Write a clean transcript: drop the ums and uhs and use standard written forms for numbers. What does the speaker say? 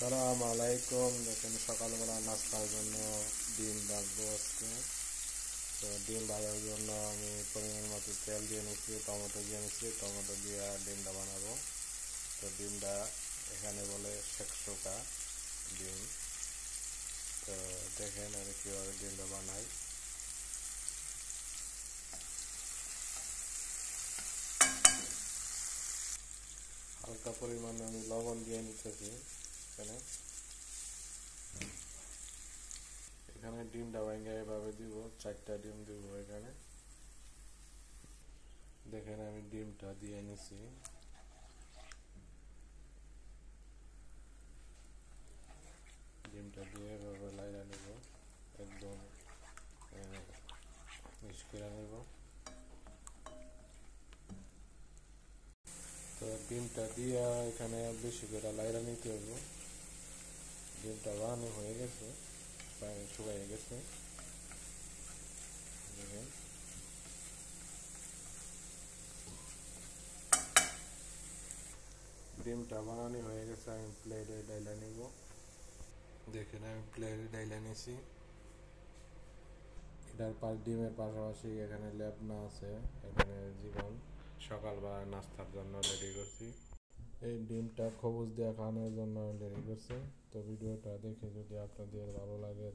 সালাম আলাইকুম। দেখেন সকালবেলা নাস্তার জন্য ডিম ভাজবো আজকে। তো ডিম ভাজার জন্য আমি পরিমাণ মতো তেল দিয়ে নিচ্ছি, টমেটো দিয়ে নিচ্ছি, টমেটো দিয়ে ডিমটা বানাবো। তো ডিমটা এখানে বলে শেকশোকা ডিম। তো দেখেন আমি কীভাবে ডিমটা বানাই। হালকা পরিমাণে আমি লবণ দিয়ে নিতেছি। এখানে এখানে ডিমটা ভেঙে এভাবে দিব, 4টা ডিম দিব এখানে। দেখেন আমি ডিমটা দিয়ে নিছি। ডিমটা দিয়ে এভাবে লাইরা নিব, একদম মিক্স করে নিব। তো ডিমটা দিয়ে এখানে বেশি করে লাইরা নিতে হবে। ডিমটা বানানো হয়ে গেছে, পানি শুকিয়ে গেছে। দেখেন ডিমটা বানানো হয়ে গেছে, আমি প্লেটে ডাইলা নিব। দেখেন আমি প্লেটে ডাইলা নিছি। এটার ডিমের পাশাপাশি এখানে লেবনা আছে, এখানে জীবন সকালবেলা নাস্তার জন্য রেডি করছি। এই ডিমটা খবুজ দিয়ে খাওয়ানোর জন্য রেডি করছি। তো ভিডিওটা দেখে যদি আপনাদের ভালো লাগে